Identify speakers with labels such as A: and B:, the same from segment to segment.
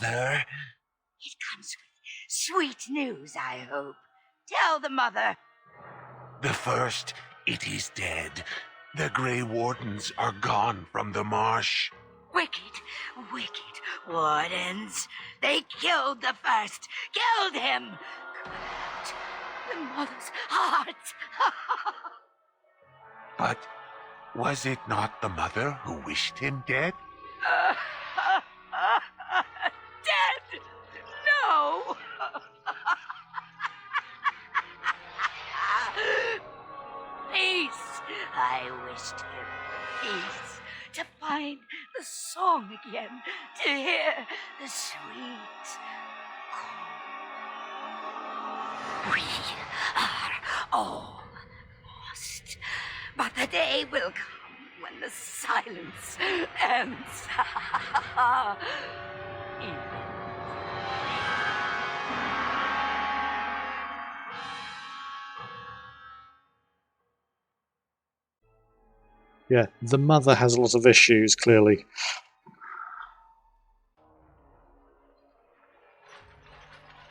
A: mother?
B: It comes with sweet news, I hope. Tell the mother.
A: The first, it is dead. The Grey Wardens are gone from the marsh.
B: Wicked, wicked wardens. They killed the first. Killed him. Grabbed the mother's heart.
A: But was it not the mother who wished him dead?
B: Dead? No. Peace. I wished him peace. To find the song again. To hear the sweet call. We are all lost. But the day will come when the silence ends.
C: Yeah, the mother has a lot of issues, clearly.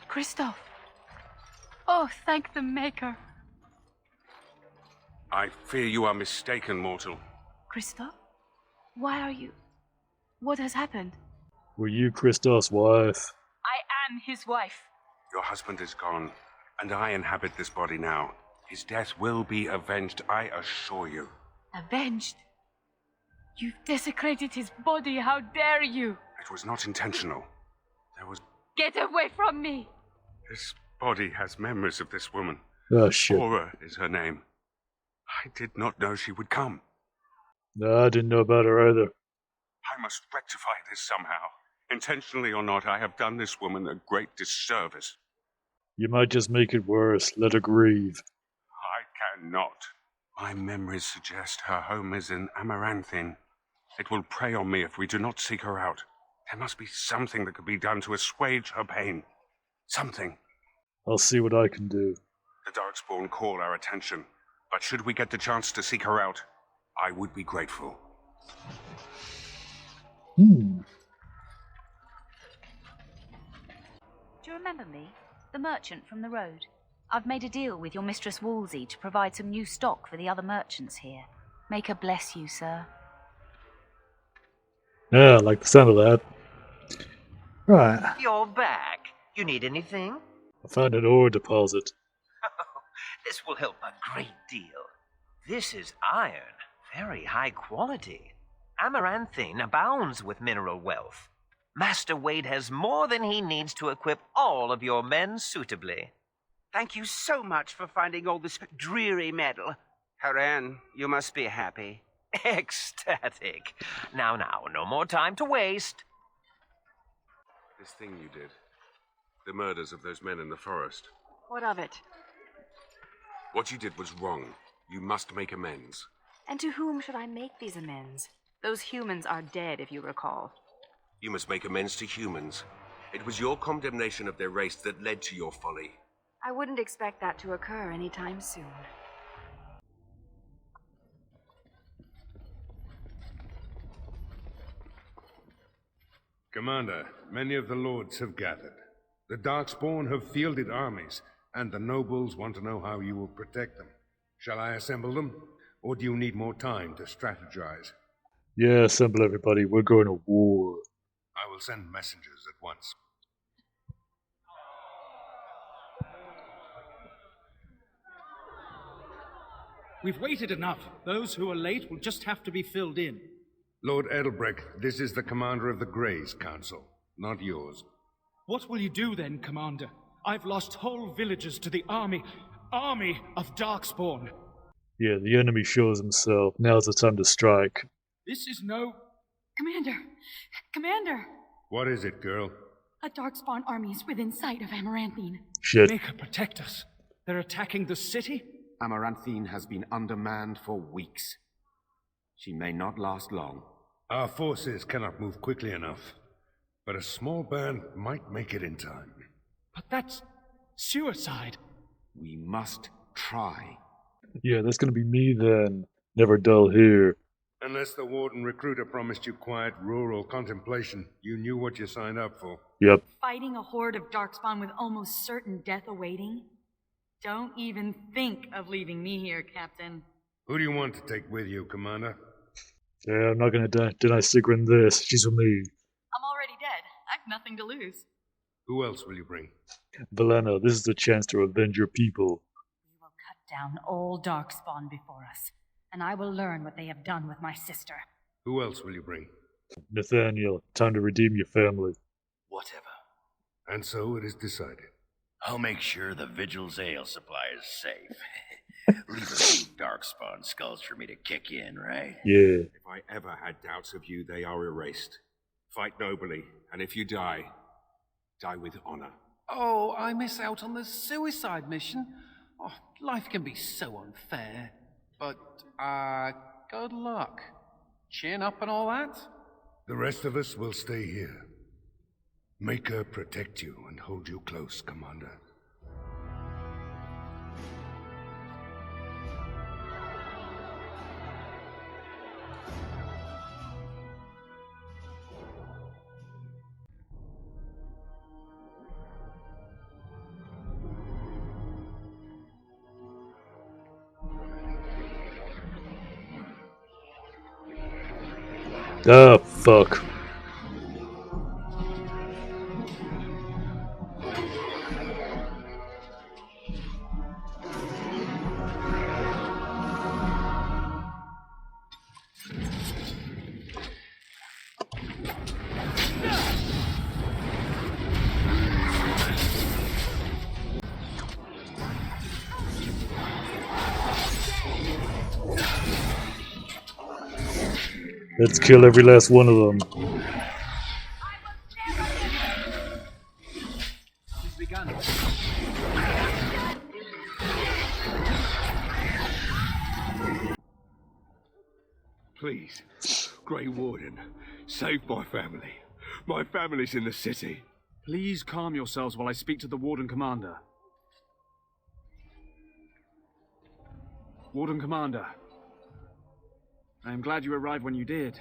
D: Christoph! Oh, thank the Maker.
E: I fear you are mistaken, mortal.
D: Christoph? Why are you... What has happened?
C: Were you Christoph's wife?
D: I am his wife.
E: Your husband is gone, and I inhabit this body now. His death will be avenged, I assure you.
D: Avenged? You've desecrated his body, how dare you?
E: It was not intentional. There was...
D: Get away from me!
E: This body has memories of this woman.
C: Oh, shit.
E: Aura is her name. I did not know she would come.
C: No, I didn't know about her either.
E: I must rectify this somehow. Intentionally or not, I have done this woman a great disservice.
C: You might just make it worse. Let her grieve.
E: I cannot. My memories suggest her home is in Amaranthine. It will prey on me if we do not seek her out. There must be something that could be done to assuage her pain. Something.
C: I'll see what I can do.
E: The Darkspawn call our attention, but should we get the chance to seek her out, I would be grateful.
C: Hmm.
F: Do you remember me? The merchant from the road. I've made a deal with your Mistress Wolsey to provide some new stock for the other merchants here. Make her bless you, sir.
C: Yeah, I like the sound of that. Right.
G: You're back. You need anything?
C: I found an ore deposit.
G: This will help a great deal. This is iron. Very high quality. Amaranthine abounds with mineral wealth. Master Wade has more than he needs to equip all of your men suitably.
H: Thank you so much for finding all this dreary metal. Haran, you must be happy.
G: Ecstatic. Now, no more time to waste.
E: This thing you did. The murders of those men in the forest.
D: What of it?
E: What you did was wrong. You must make amends.
D: And to whom should I make these amends? Those humans are dead, if you recall.
I: You must make amends to humans. It was your condemnation of their race that led to your folly.
D: I wouldn't expect that to occur anytime soon.
J: Commander, many of the lords have gathered. The Darkspawn have fielded armies, and the nobles want to know how you will protect them. Shall I assemble them, or do you need more time to strategize?
C: Yeah, assemble everybody. We're going to war.
J: I will send messengers at once.
K: We've waited enough. Those who are late will just have to be filled in.
J: Lord Edelbrecht, this is the commander of the Greys Council, not yours.
K: What will you do then, Commander? I've lost whole villages to the army of Darkspawn.
C: Yeah, the enemy shows himself. Now's the time to strike.
K: This is no...
L: Commander!
J: What is it, girl?
L: A Darkspawn army is within sight of Amaranthine.
C: Shit.
K: Maker, protect us. They're attacking the city?
M: Amaranthine has been undermanned for weeks. She may not last long.
J: Our forces cannot move quickly enough, but a small band might make it in time.
K: But that's suicide.
M: We must try.
C: Yeah, that's gonna be me then. Never dull here.
J: Unless the Warden recruiter promised you quiet rural contemplation, you knew what you signed up for.
C: Yep.
L: Fighting a horde of darkspawn with almost certain death awaiting? Don't even think of leaving me here, Captain.
J: Who do you want to take with you, Commander?
C: Yeah, I'm not gonna deny Sigrun this. She's with me.
L: I'm already dead. I've nothing to lose.
J: Who else will you bring?
C: Valena, this is the chance to avenge your people.
L: We will cut down all darkspawn before us, and I will learn what they have done with my sister.
J: Who else will you bring?
C: Nathaniel, time to redeem your family.
N: Whatever.
J: And so it is decided.
N: I'll make sure the Vigil's ale supply is safe. Leave a few darkspawn skulls for me to kick in, right?
C: Yeah.
I: If I ever had doubts of you, they are erased. Fight nobly, and if you die, die with honor.
O: Oh, I miss out on the suicide mission. Oh, life can be so unfair. But, good luck. Chin up and all that?
J: The rest of us will stay here. Make her protect you and hold you close, Commander.
C: Ah, fuck. Let's kill every last one of them.
O: It's begun.
P: Please, Grey Warden, save my family. My family's in the city.
K: Please calm yourselves while I speak to the Warden Commander. Warden Commander, I am glad you arrived when you did,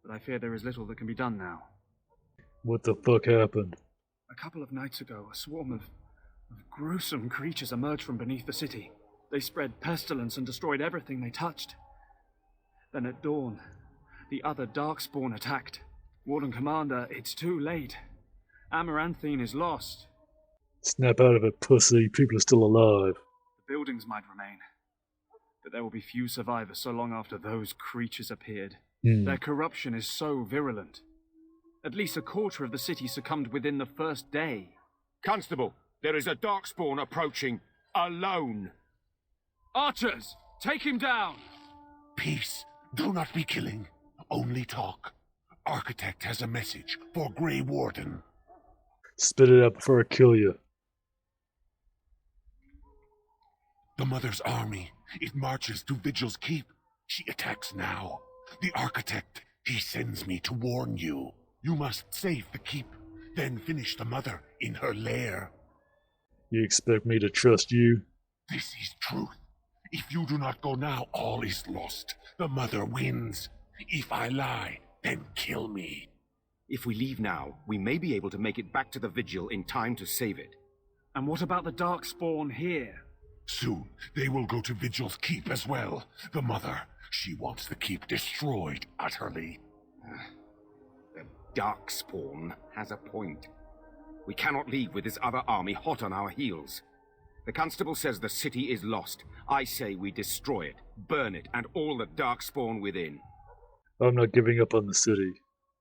K: but I fear there is little that can be done now.
C: What the fuck happened?
K: A couple of nights ago, a swarm of gruesome creatures emerged from beneath the city. They spread pestilence and destroyed everything they touched. Then at dawn, the other Darkspawn attacked. Warden Commander, it's too late. Amaranthine is lost.
C: Snap out of it, pussy. People are still alive.
K: The buildings might remain, but there will be few survivors so long after those creatures appeared. Their corruption is so virulent. At least a quarter of the city succumbed within the first day.
P: Constable, there is a Darkspawn approaching, alone.
K: Archers, take him down!
A: Peace. Do not be killing. Only talk. Architect has a message for Grey Warden.
C: Spit it out before I kill you.
A: The Mother's army. It marches to Vigil's Keep. She attacks now. The Architect, he sends me to warn you. You must save the Keep, then finish the Mother in her lair.
C: You expect me to trust you?
A: This is truth. If you do not go now, all is lost. The Mother wins. If I lie, then kill me.
M: If we leave now, we may be able to make it back to the Vigil in time to save it.
K: And what about the Darkspawn here?
A: Soon, they will go to Vigil's Keep as well. The Mother, she wants the Keep destroyed utterly.
M: The Darkspawn has a point. We cannot leave with this other army hot on our heels. The Constable says the city is lost. I say we destroy it, burn it, and all the Darkspawn within.
C: I'm not giving up on the city.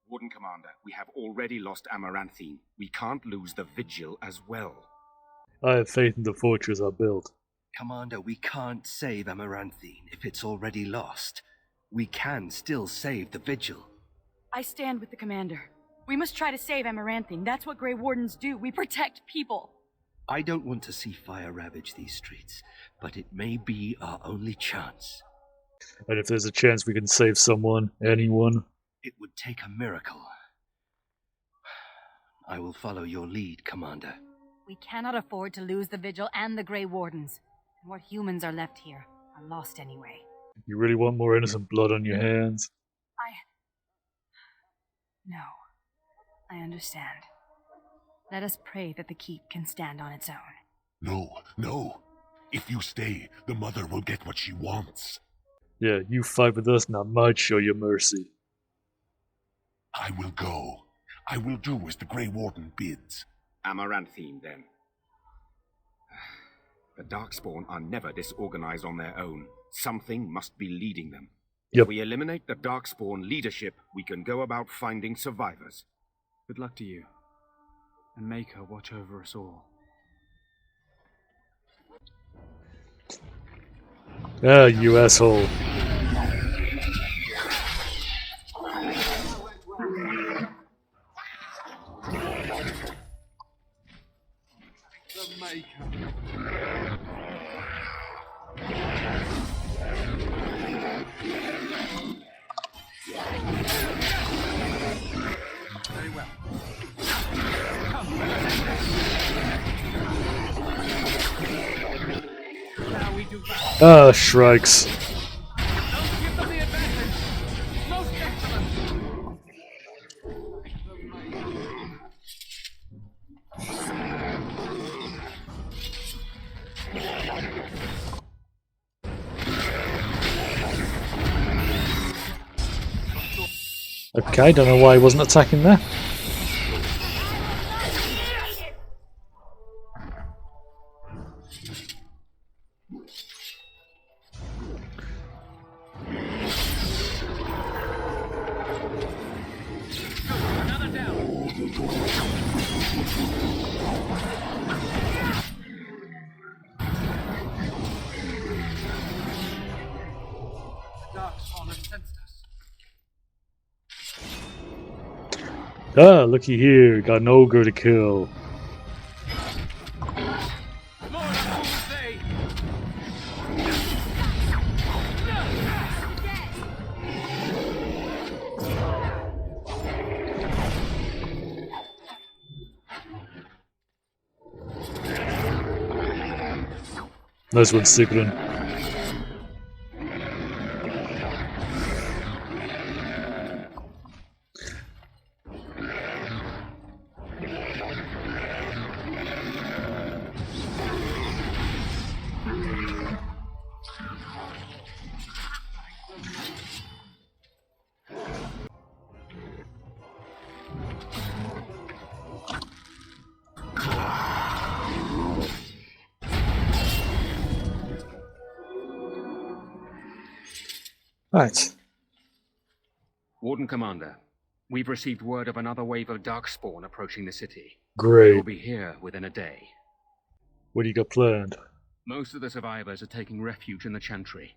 M: Warden Commander, we have already lost Amaranthine. We can't lose the Vigil as well.
C: I have faith in the fortress I built.
N: Commander, we can't save Amaranthine if it's already lost. We can still save the Vigil.
L: I stand with the commander. We must try to save Amaranthine. That's what Grey Wardens do. We protect people.
N: I don't want to see fire ravage these streets, but it may be our only chance.
C: And if there's a chance we can save someone, anyone,
N: it would take a miracle. I will follow your lead, Commander.
L: We cannot afford to lose the Vigil and the Grey Wardens. And what humans are left here are lost anyway.
C: You really want more innocent blood on your hands?
L: No. I understand. Let us pray that the keep can stand on its own.
A: No, no. If you stay, the mother will get what she wants.
C: Yeah, you fight with us and I might show you mercy.
A: I will go. I will do as the Grey Warden bids.
M: Amaranthine, then. The Darkspawn are never disorganized on their own. Something must be leading them.
C: Yep.
M: If we eliminate the Darkspawn leadership, we can go about finding survivors.
K: Good luck to you. And make her watch over us all.
C: Ah, you asshole.
O: Very well. Now we do that.
C: Ah, shrikes.
O: Give them the advantage. Most excellent.
C: Okay, don't know why he wasn't attacking there.
O: Another down. Darkspawn has sensed us.
C: Ah, looky here, got an ogre to kill. Nice one, Sigrun. Right.
M: Warden Commander, we've received word of another wave of Darkspawn approaching the city.
C: Great.
M: They'll be here within a day.
C: What do you got planned?
M: Most of the survivors are taking refuge in the Chantry.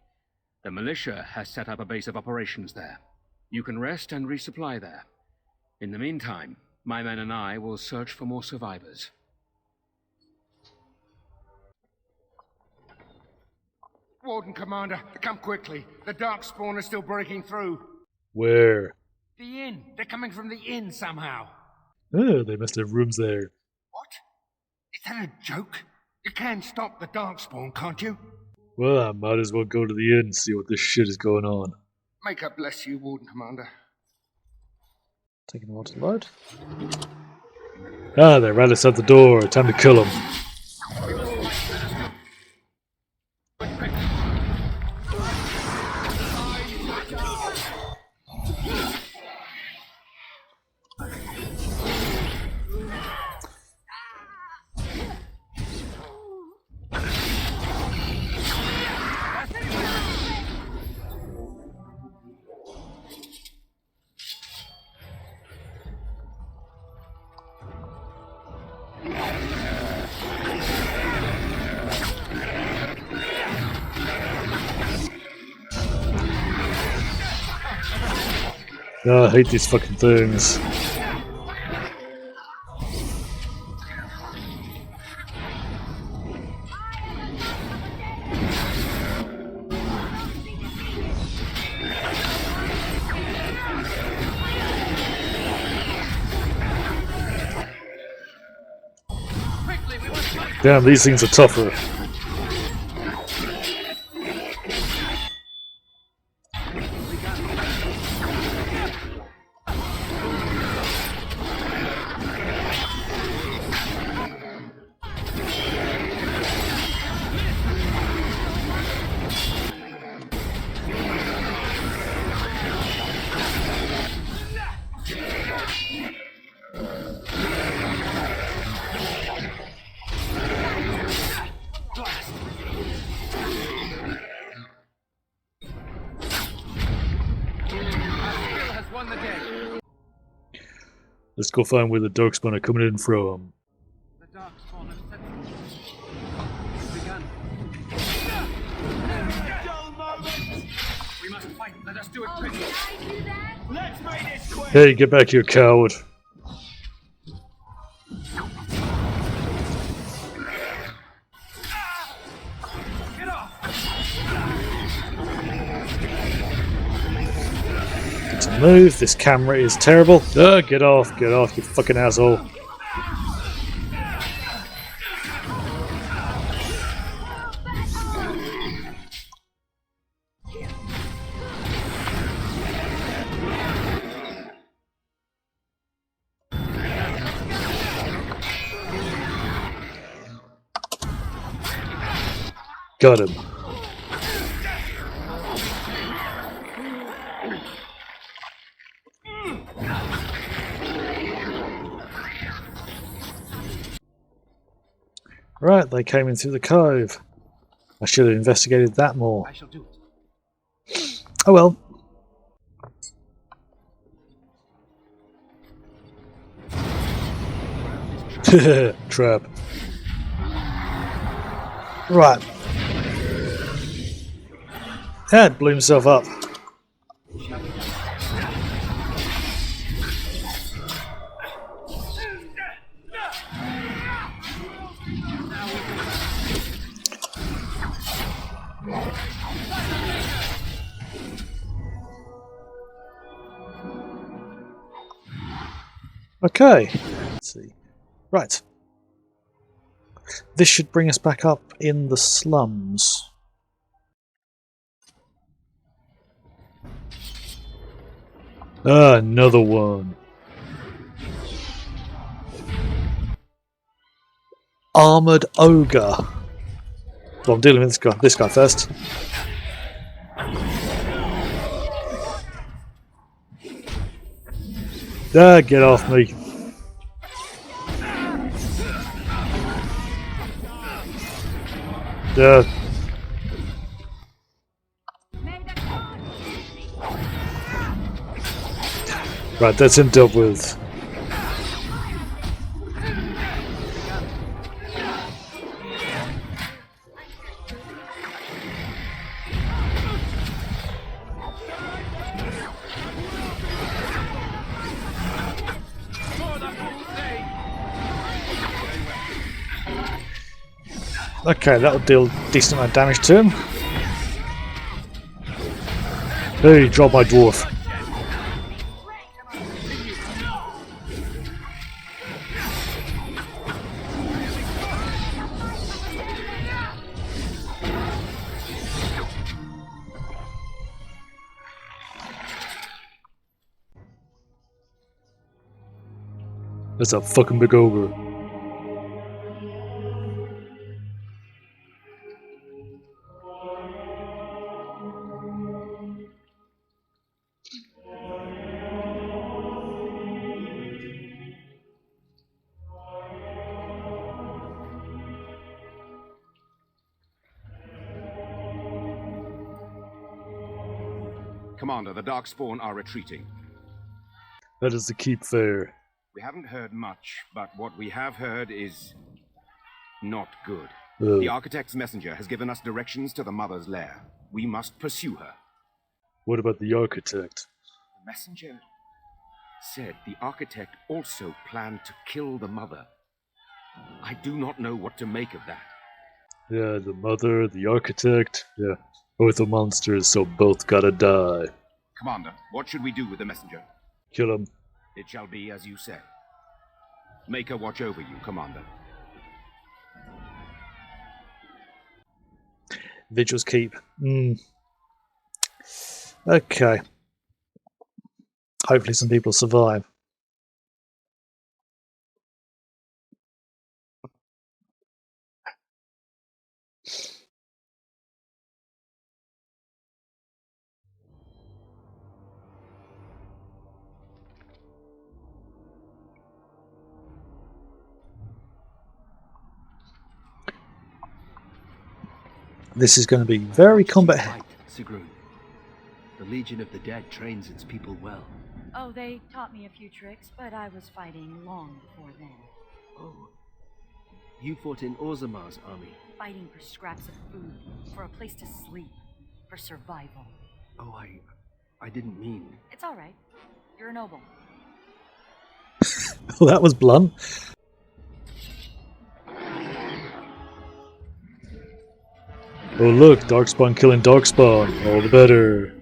M: The militia has set up a base of operations there. You can rest and resupply there. In the meantime, my men and I will search for more survivors.
J: Warden Commander, come quickly. The Darkspawn are still breaking through.
C: Where?
J: The inn. They're coming from the inn somehow.
C: Oh, they must have rooms there.
J: What? Is that a joke? You can stop the Darkspawn, can't you?
C: Well, I might as well go to the inn and see what this shit is going on.
J: May God bless you, Warden Commander.
C: Taking the water load. Ah, they're right outside the door. Time to kill them. Oh, I hate these fucking things. Damn, these things are tougher. Let's go find where the Darkspawn are coming in from.
O: The Darkspawn have set begun. Dull moment! We must fight. Let us do it quickly. Let's make this quick!
C: Hey, get back here, coward.
O: Get off!
C: To move, this camera is terrible. Get off, you fucking asshole. Got him. Right, they came in through the cove. I should have investigated that more.
O: I shall do it.
C: Oh well. Trap. Right. Yeah, it blew himself up. Okay. Let's see. Right. This should bring us back up in the slums. Ah, another one. Armored ogre. Well, I'm dealing with this guy first. Ah, get off me. Right, that's him dealt with. Okay, that'll deal a decent amount of damage to him. Hey, drop my dwarf. That's a fucking big ogre.
M: Commander, the Darkspawn are retreating.
C: That is the keep fair.
M: We haven't heard much, but what we have heard is not good.
C: Oh.
M: The Architect's messenger has given us directions to the Mother's lair. We must pursue her.
C: What about the Architect?
M: The messenger said the Architect also planned to kill the Mother. I do not know what to make of that.
C: Yeah, the Mother, the Architect. Yeah, both are monsters, so both gotta die.
M: Commander, what should we do with the messenger?
C: Kill him.
M: It shall be as you say. Make her watch over you, Commander.
C: Vigil's keep. Okay. Hopefully some people survive. This is going to be very combat.
Q: Sigrun. The Legion of the Dead trains its people well.
L: Oh, they taught me a few tricks, but I was fighting long before then.
Q: Oh. You fought in Orzamar's army?
L: Fighting for scraps of food, for a place to sleep, for survival.
Q: Oh, I didn't mean...
L: It's alright. You're a noble.
C: Well, that was blunt. Oh look, Darkspawn killing Darkspawn. All the better.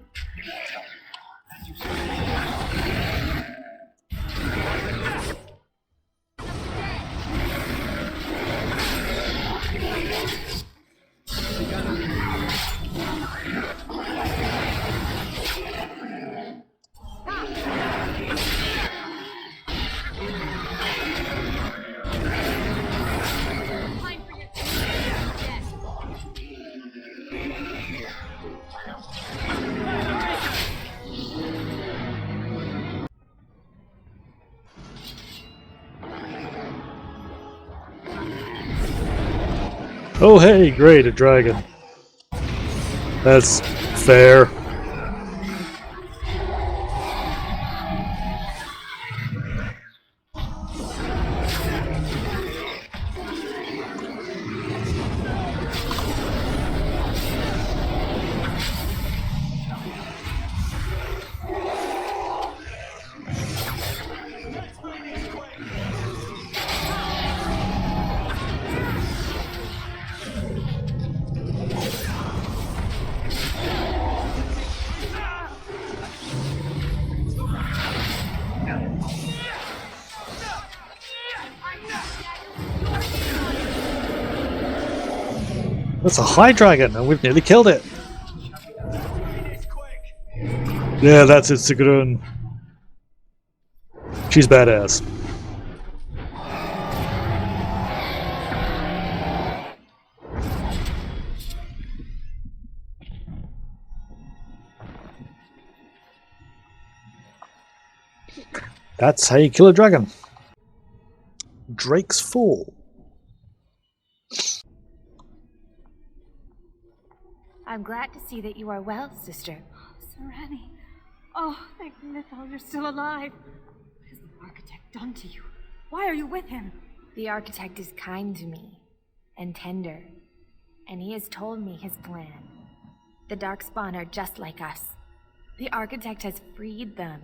C: Oh hey, great, a dragon. That's fair. That's a high dragon, and we've nearly killed it. Yeah, that's it, Sigrun. She's badass. That's how you kill a dragon. Drake's Fall.
F: I'm glad to see that you are well, sister.
L: Sereni. Oh, thank Mythal, you're still alive. What has the architect done to you? Why are you with him?
F: The architect is kind to me, and tender, and he has told me his plan. The Darkspawn are just like us. The architect has freed them,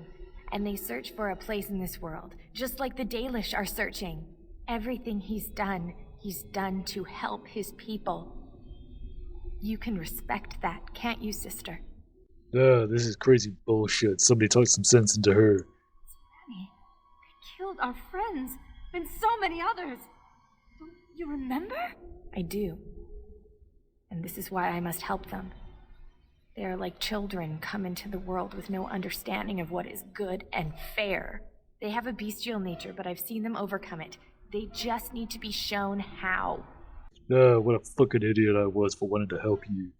F: and they search for a place in this world, just like the Dalish are searching. Everything he's done to help his people. You can respect that, can't you, sister?
C: This is crazy bullshit. Somebody talk some sense into her.
L: Sereni, they killed our friends, and so many others. Don't you remember?
F: I do. And this is why I must help them. They are like children come into the world with no understanding of what is good and fair. They have a bestial nature, but I've seen them overcome it. They just need to be shown how.
C: What a fucking idiot I was for wanting to help you.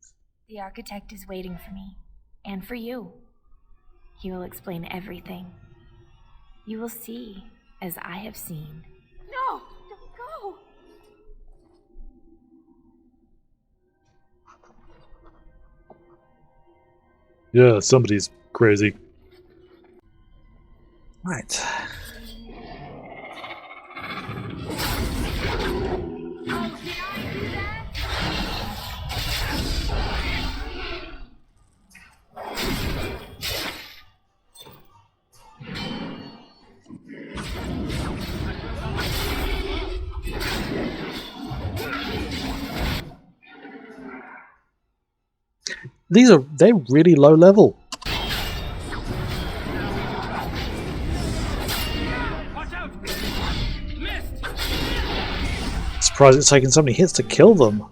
F: The architect is waiting for me. And for you. He will explain everything. You will see, as I have seen.
L: No! Don't go!
C: Yeah, somebody's crazy. Right. They're really low level. Surprised it's taken so many hits to kill them.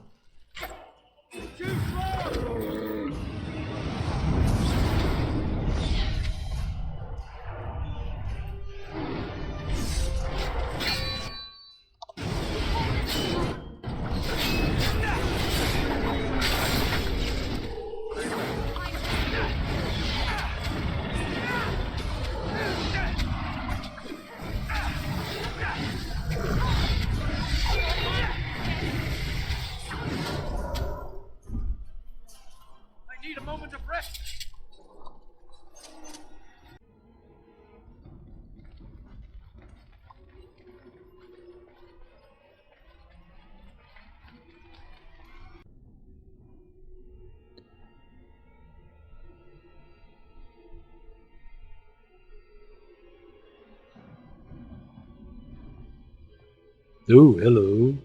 C: Oh, hello.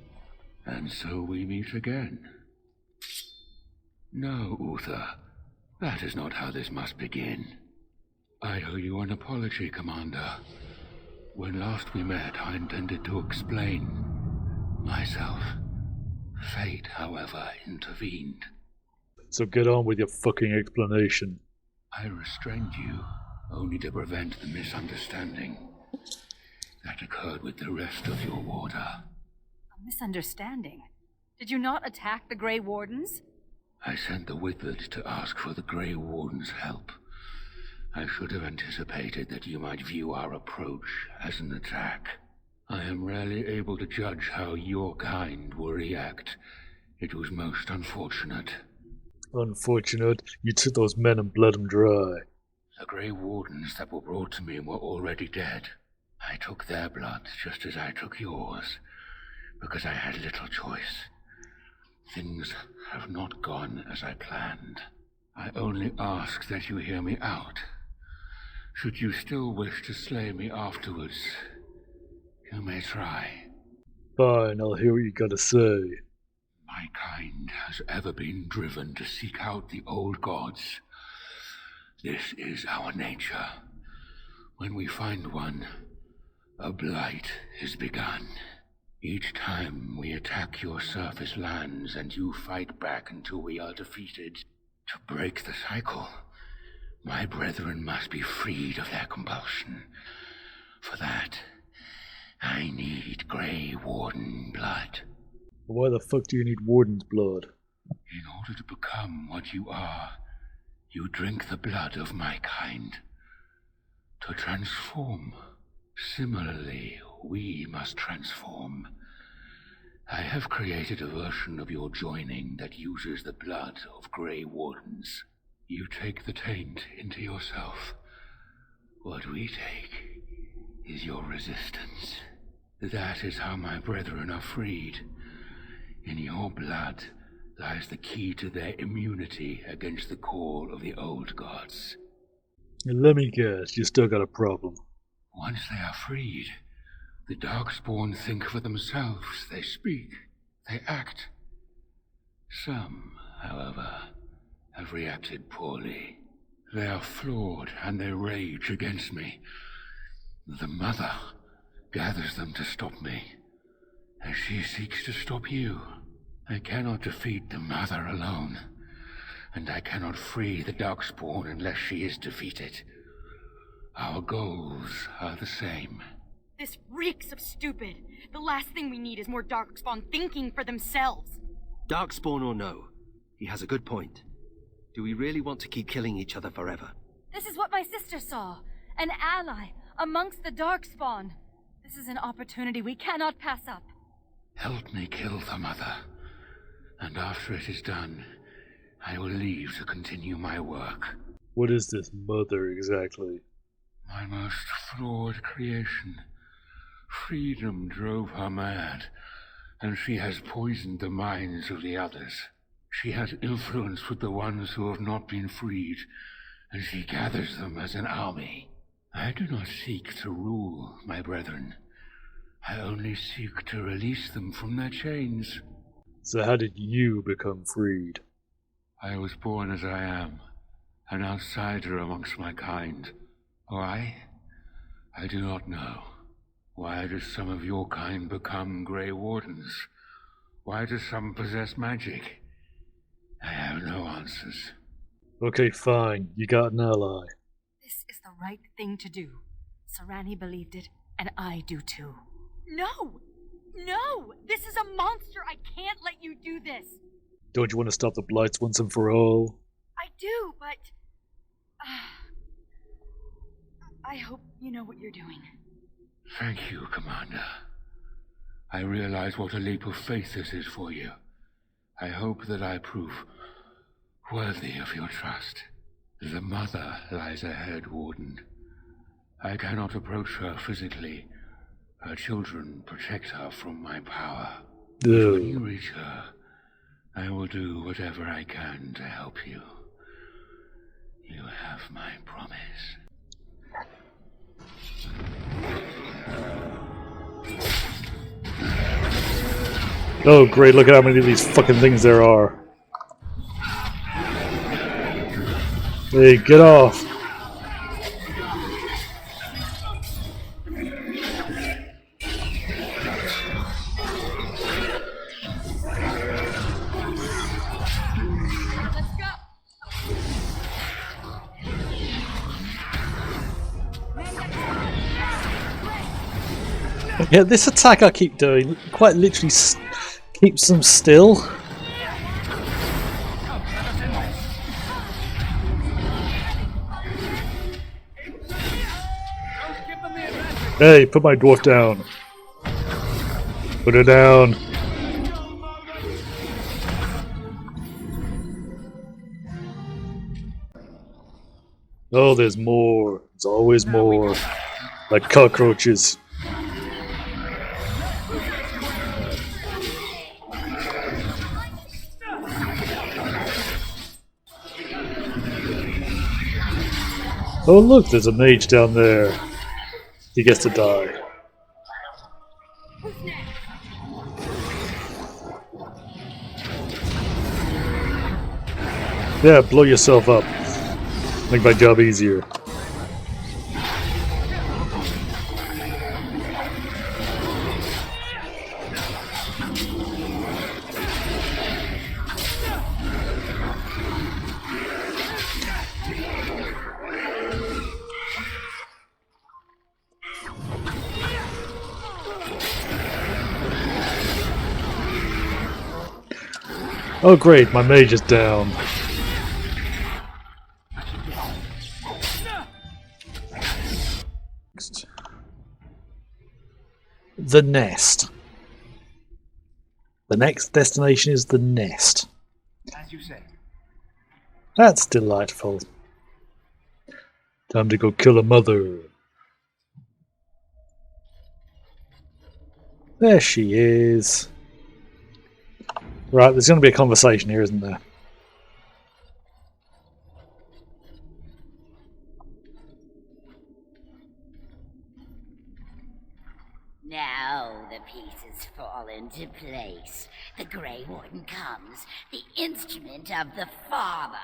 P: And so we meet again. No, Uther. That is not how this must begin. I owe you an apology, Commander. When last we met, I intended to explain myself. Fate, however, intervened.
C: So get on with your fucking explanation.
P: I restrained you, only to prevent the misunderstanding that occurred with the rest of your order.
L: A misunderstanding? Did you not attack the Grey Wardens?
P: I sent the Wizard to ask for the Grey Warden's help. I should have anticipated that you might view our approach as an attack. I am rarely able to judge how your kind will react. It was most unfortunate.
C: Unfortunate, you took those men and bled them dry.
P: The Grey Wardens that were brought to me were already dead. I took their blood just as I took yours, because I had little choice. Things have not gone as I planned. I only ask that you hear me out. Should you still wish to slay me afterwards, you may try.
C: Fine, I'll hear what you gotta say.
P: My kind has ever been driven to seek out the old gods. This is our nature. When we find one, a blight is begun. Each time we attack your surface lands and you fight back until we are defeated. To break the cycle, my brethren must be freed of their compulsion. For that, I need Grey Warden blood.
C: Why the fuck do you need Warden's blood?
P: In order to become what you are, you drink the blood of my kind. To transform, similarly, we must transform. I have created a version of your joining that uses the blood of Grey Wardens. You take the taint into yourself. What we take is your resistance. That is how my brethren are freed. In your blood lies the key to their immunity against the call of the old gods.
C: Let me guess, you still got a problem.
P: Once they are freed, the Darkspawn think for themselves. They speak, they act. Some, however, have reacted poorly. They are flawed and they rage against me. The Mother gathers them to stop me, as she seeks to stop you. I cannot defeat the Mother alone, and I cannot free the Darkspawn unless she is defeated. Our goals are the same.
L: This reeks of stupid. The last thing we need is more Darkspawn thinking for themselves.
Q: Darkspawn or no, he has a good point. Do we really want to keep killing each other forever?
L: This is what my sister saw. An ally amongst the Darkspawn. This is an opportunity we cannot pass up.
P: Help me kill the Mother, and after it is done, I will leave to continue my work.
C: What is this Mother exactly?
P: My most flawed creation. Freedom drove her mad, and she has poisoned the minds of the others. She has influence with the ones who have not been freed, and she gathers them as an army. I do not seek to rule, my brethren. I only seek to release them from their chains.
C: So how did you become freed?
P: I was born as I am, an outsider amongst my kind. Why? I do not know. Why do some of your kind become Grey Wardens? Why do some possess magic? I have no answers.
C: Okay, fine. You got an ally.
L: This is the right thing to do. Sarani believed it, and I do too. No! No! This is a monster! I can't let you do this!
C: Don't you want to stop the blights once and for all?
L: I do, but... I hope you know what you're doing.
P: Thank you, Commander. I realize what a leap of faith this is for you. I hope that I prove worthy of your trust. The Mother lies ahead, Warden. I cannot approach her physically. Her children protect her from my power. But when you reach her, I will do whatever I can to help you. You have my promise.
C: Oh great, look at how many of these fucking things there are. Hey, get off! Yeah, this attack I keep doing quite literally keeps them still. Hey, put my dwarf down. Put her down. Oh, there's more. There's always more. Like cockroaches. Oh look, there's a mage down there. He gets to die. Yeah, blow yourself up. Make my job easier. Oh great, my mage is down. The nest. The next destination is the nest.
O: As you say.
C: That's delightful. Time to go kill a mother. There she is. Right, there's going to be a conversation here, isn't there?
B: Now the pieces fall into place. The Grey Warden comes, the instrument of the Father.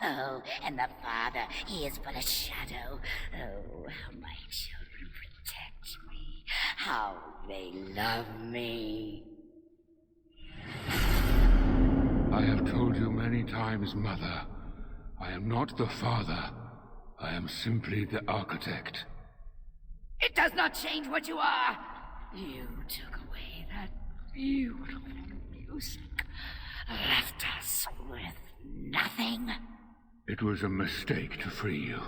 B: Oh, and the Father, he is but a shadow. Oh, how my children protect me. How they love me.
P: I have told you many times, Mother. I am not the Father. I am simply the Architect.
B: It does not change what you are. You took away that beautiful music, left us with nothing.
P: It was a mistake to free you.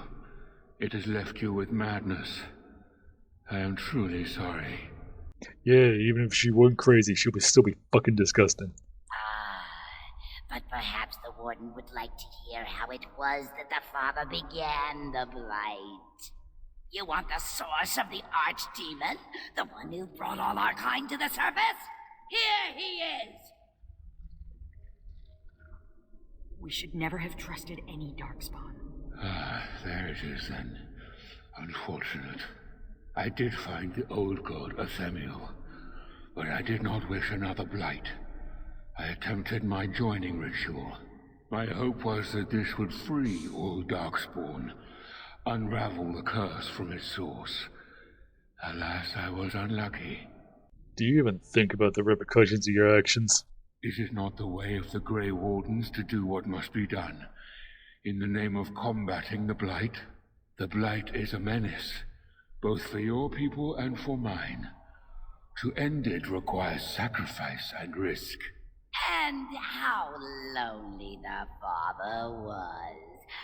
P: It has left you with madness. I am truly sorry.
C: Yeah, even if she weren't crazy, she would still be fucking disgusting.
B: But perhaps the Warden would like to hear how it was that the Father began the Blight. You want the source of the Archdemon? The one who brought all our kind to the surface? Here he is!
L: We should never have trusted any Darkspawn.
P: Ah, there it is then. Unfortunate. I did find the old god Athemiel, but I did not wish another blight. I attempted my joining ritual. My hope was that this would free all Darkspawn, unravel the curse from its source. Alas, I was unlucky.
C: Do you even think about the repercussions of your actions?
P: Is it not the way of the Grey Wardens to do what must be done? In the name of combating the Blight? The Blight is a menace, both for your people and for mine. To end it requires sacrifice and risk.
B: And how lonely the Father was.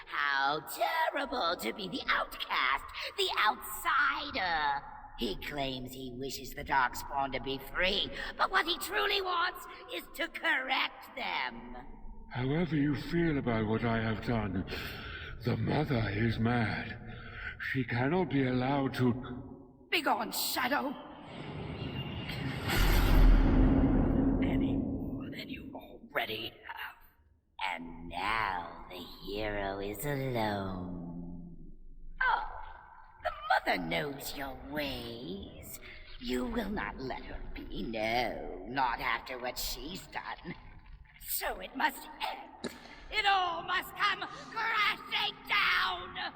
B: How terrible to be the outcast, the outsider. He claims he wishes the Darkspawn to be free, but what he truly wants is to correct them.
P: However you feel about what I have done, the Mother is mad. She cannot be allowed to...
B: Begone, Shadow! Any more than you already have. And now the hero is alone. Oh, the Mother knows your ways. You will not let her be, no, not after what she's done. So it must end. It all must come crashing down!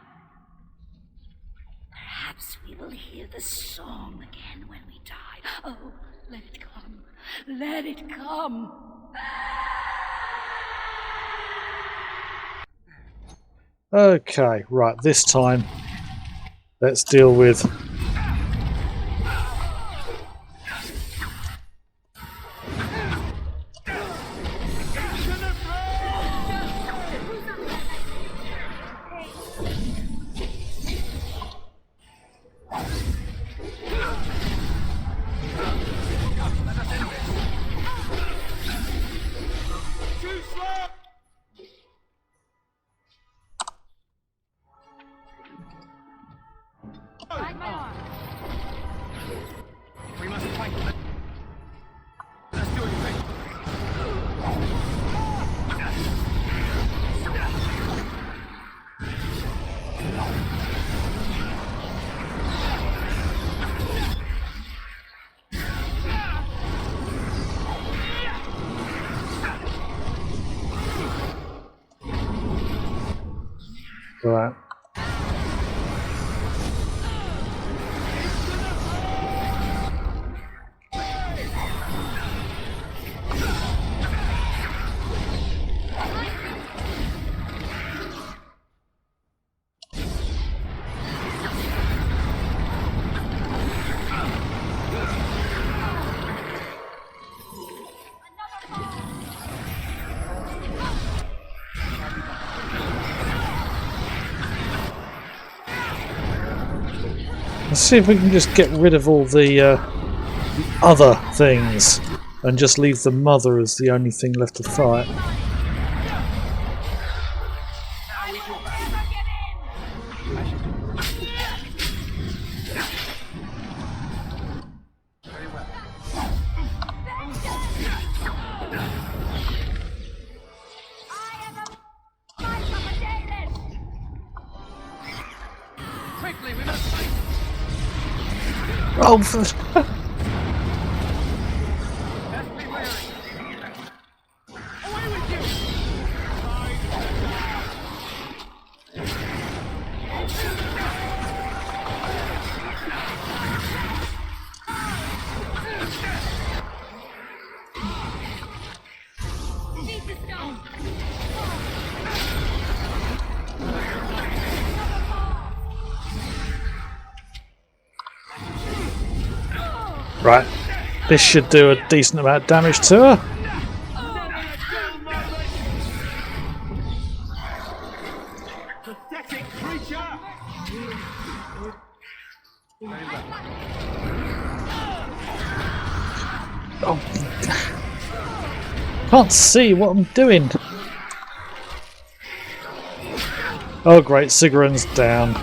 B: Perhaps we will hear the song again when we die. Oh, let it come. Let it come.
C: Okay, right, this time let's deal with
O: We must fight. Let's do it, mate.
C: right. Let's see if we can just get rid of all the other things and just leave the mother as the only thing left to fight.
O: Quickly, we must fight.
C: Oh,
O: Away with you!
C: right, this should do a decent amount of damage to her.
O: Pathetic creature!
C: Oh, can't see what I'm doing. Oh great, Sigrun's down.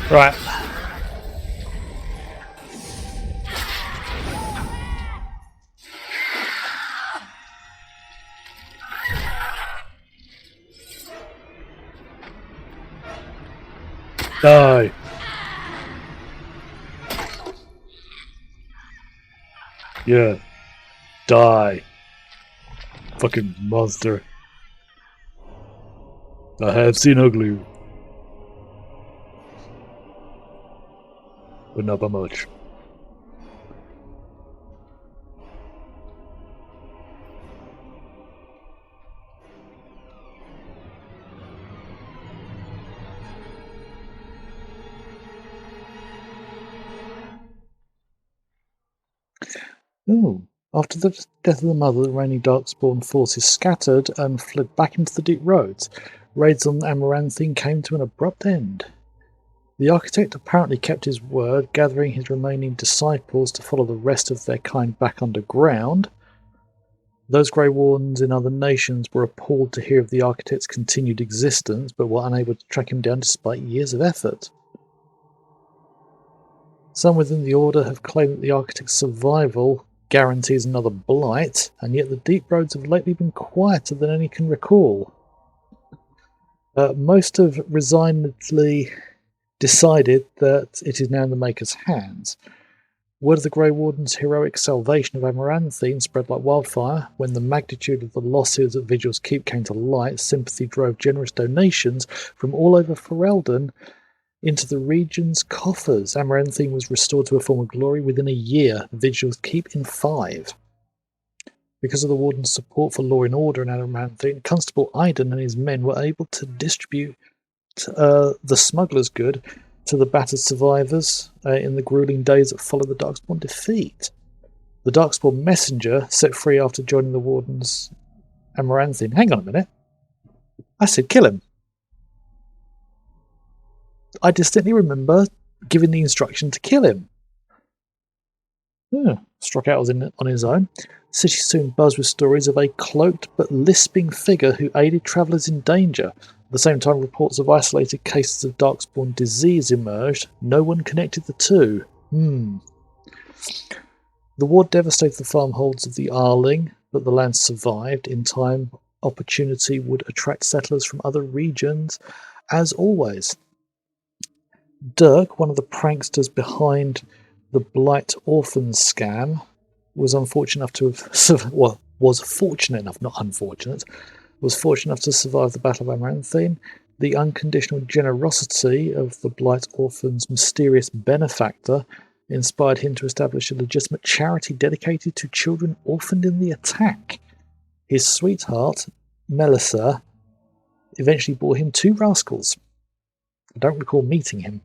C: Right. Die! Yeah. Die. Fucking monster. I have seen ugly. But not by much. Ooh. After the death of the mother, the reigning Darkspawn forces scattered and fled back into the deep roads. Raids on Amaranthine came to an abrupt end. The architect apparently kept his word, gathering his remaining disciples to follow the rest of their kind back underground. Those Grey Wardens in other nations were appalled to hear of the architect's continued existence, but were unable to track him down despite years of effort. Some within the Order have claimed that the architect's survival guarantees another blight, and yet the deep roads have lately been quieter than any can recall. Most have resignedly decided that it is now in the Maker's hands. Word of the Grey Warden's heroic salvation of Amaranthine spread like wildfire. When the magnitude of the losses at Vigil's Keep came to light, sympathy drove generous donations from all over Ferelden into the region's coffers. Amaranthine was restored to a form of glory within a year, Vigil's Keep in 5. Because of the Warden's support for law and order in Amaranthine, Constable Iden and his men were able to distribute the smuggler's good to the battered survivors in the grueling days that followed the Darkspawn defeat. The Darkspawn messenger, set free after joining the Warden's Amaranthine. Hang on a minute. I said kill him. I distinctly remember giving the instruction to kill him. Struck out on his own. The city soon buzzed with stories of a cloaked but lisping figure who aided travellers in danger. At the same time, reports of isolated cases of Darkspawn disease emerged. No one connected the two. The war devastated the farmholds of the Arling, but the land survived. In time, opportunity would attract settlers from other regions, as always. Dirk, one of the pranksters behind the Blight Orphans scam, was fortunate enough, not unfortunate, was fortunate enough to survive the Battle of Amaranthine. The unconditional generosity of the Blight Orphans' mysterious benefactor inspired him to establish a legitimate charity dedicated to children orphaned in the attack. His sweetheart, Melissa, eventually bore him 2 rascals. I don't recall meeting him.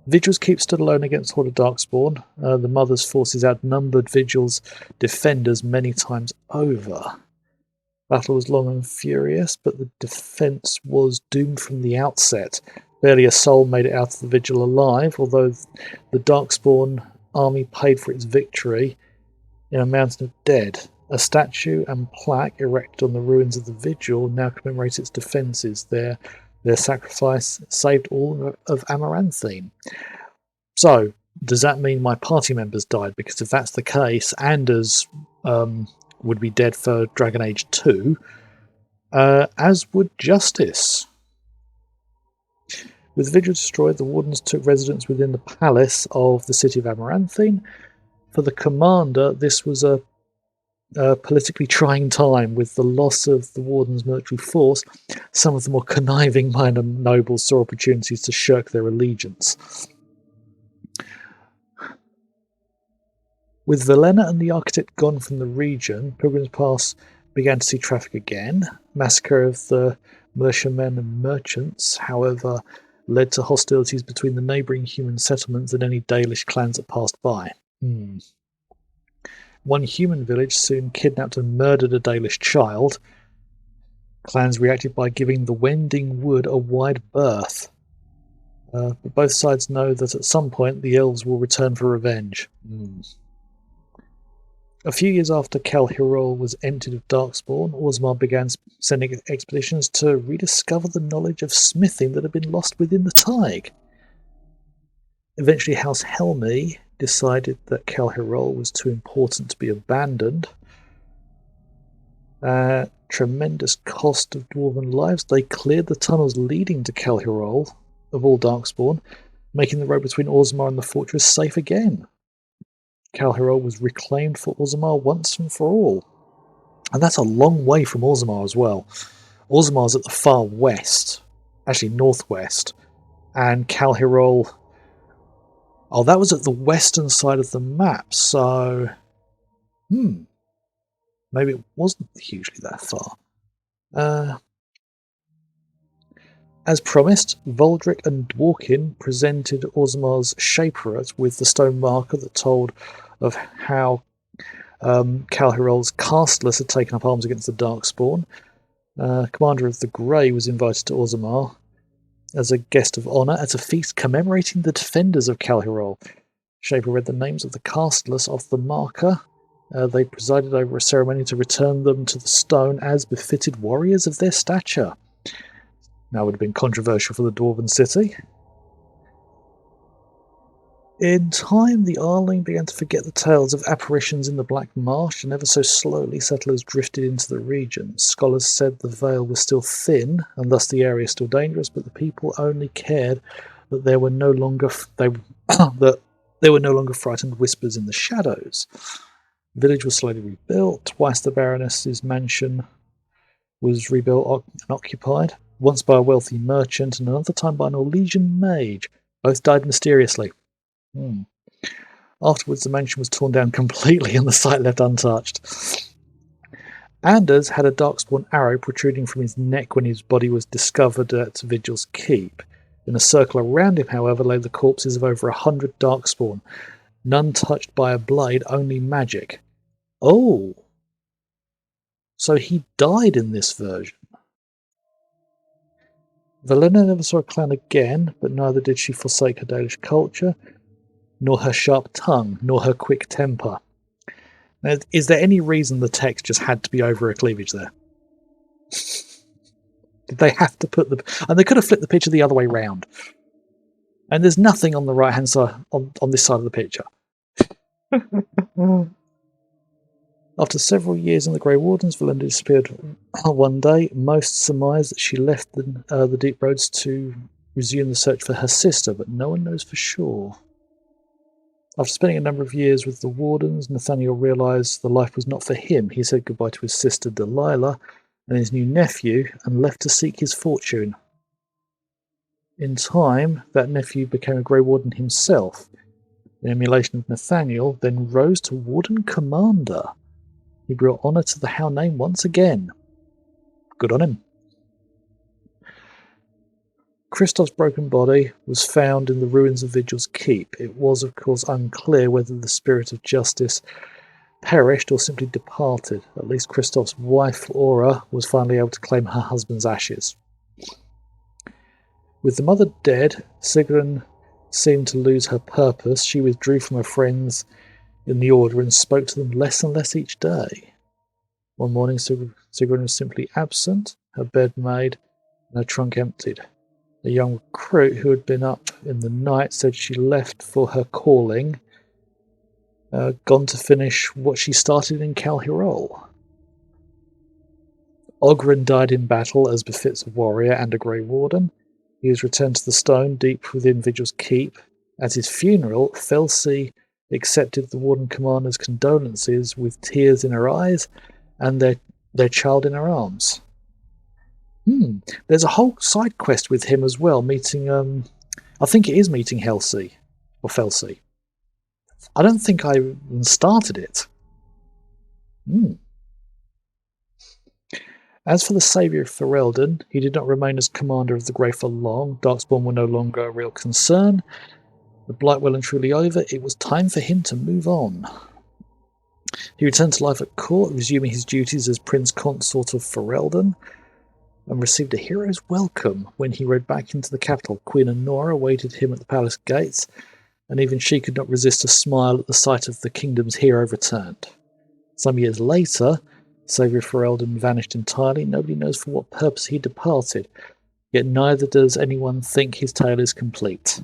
C: Vigil's Keep stood alone against Horde of Darkspawn. The Mother's forces outnumbered Vigil's defenders many times over. Battle was long and furious, but the defence was doomed from the outset. Barely a soul made it out of the Vigil alive, although the Darkspawn army paid for its victory in a mountain of dead. A statue and plaque erected on the ruins of the Vigil now commemorates its defences. Their sacrifice saved all of Amaranthine. So, does that mean my party members died? Because if that's the case, Anders would be dead for Dragon Age 2, as would Justice. With Vigil destroyed, the Wardens took residence within the palace of the city of Amaranthine. For the commander, this was a politically trying time. With the loss of the Warden's military force, some of the more conniving minor nobles saw opportunities to shirk their allegiance. With Velena and the Architect gone from the region, Pilgrim's Pass began to see traffic again. Massacre of the militiamen and merchants, however, led to hostilities between the neighbouring human settlements and any Dalish clans that passed by. One human village soon kidnapped and murdered a Dalish child. Clans reacted by giving the Wending Wood a wide berth. But both sides know that at some point the elves will return for revenge. A few years after Kel Hirol was emptied of Darkspawn, Orzammar began sending expeditions to rediscover the knowledge of smithing that had been lost within the Taig. Eventually, House Helmi decided that Kel Hirol was too important to be abandoned. Tremendous cost of dwarven lives, they cleared the tunnels leading to Kel Hirol, of all Darkspawn, making the road between Orzammar and the fortress safe again. Kal Hirol was reclaimed for Orzammar once and for all. And that's a long way from Orzammar as well. Orzamar's at the far west, actually northwest, and Kal Hirol... Oh, that was at the western side of the map, so... Maybe it wasn't hugely that far. As promised, Voldrick and Dworkin presented Orzamar's Shaperate with the stone marker that told of how Kal Hirol's Castless had taken up arms against the Darkspawn. Commander of the Grey was invited to Orzammar as a guest of honour at a feast commemorating the defenders of Kal Hirol. Shaper read the names of the Castless off the marker. They presided over a ceremony to return them to the stone as befitted warriors of their stature. Now would have been controversial for the Dwarven city. In time, the Arling began to forget the tales of apparitions in the Black Marsh, and ever so slowly settlers drifted into the region. Scholars said the veil was still thin, and thus the area still dangerous, but the people only cared that there were no longer frightened whispers in the shadows. The village was slowly rebuilt. Twice the Baroness's mansion was rebuilt and occupied, once by a wealthy merchant and another time by an Orlesian mage. Both died mysteriously. Afterwards, the mansion was torn down completely and the site left untouched. Anders had a Darkspawn arrow protruding from his neck when his body was discovered at Vigil's Keep. In a circle around him, however, lay the corpses of over 100 Darkspawn, none touched by a blade, only magic. Oh! So he died in this version. Valenna never saw a clan again, but neither did she forsake her Dalish culture, nor her sharp tongue, nor her quick temper. Now, is there any reason the text just had to be over a cleavage there? Did they have to put the... And they could have flipped the picture the other way round. And there's nothing on the right-hand side, on this side of the picture. After several years in the Grey Wardens, Valenna disappeared one day. Most surmise that she left the deep roads to resume the search for her sister, but no one knows for sure. After spending a number of years with the Wardens, Nathaniel realised the life was not for him. He said goodbye to his sister Delilah and his new nephew and left to seek his fortune. In time, that nephew became a Grey Warden himself. In emulation of Nathaniel, then rose to Warden Commander. He brought honour to the Howe name once again. Good on him. Kristoff's broken body was found in the ruins of Vigil's Keep. It was, of course, unclear whether the spirit of justice perished or simply departed. At least Kristoff's wife, Aura, was finally able to claim her husband's ashes. With the mother dead, Sigrun seemed to lose her purpose. She withdrew from her friends in the Order and spoke to them less and less each day. One morning, Sigrun was simply absent, her bed made, and her trunk emptied. A young recruit who had been up in the night said she left for her calling, gone to finish what she started in Kal Hirol. Oghren died in battle as befits a warrior and a Grey Warden. He was returned to the stone deep within Vigil's Keep. At his funeral, Felsi accepted the Warden Commander's condolences with tears in her eyes and their child in her arms. There's a whole side quest with him as well, meeting, I think it is meeting Helsi, or Felsi. I don't think I even started it. As for the saviour of Ferelden, he did not remain as commander of the Grey for long. Darkspawn were no longer a real concern. The blight well and truly over, it was time for him to move on. He returned to life at court, resuming his duties as Prince Consort of Ferelden, and received a hero's welcome when he rode back into the capital. Queen Honora awaited him at the palace gates, and even she could not resist a smile at the sight of the kingdom's hero returned. Some years later, Saviour Ferelden vanished entirely. Nobody knows for what purpose he departed, yet neither does anyone think his tale is complete.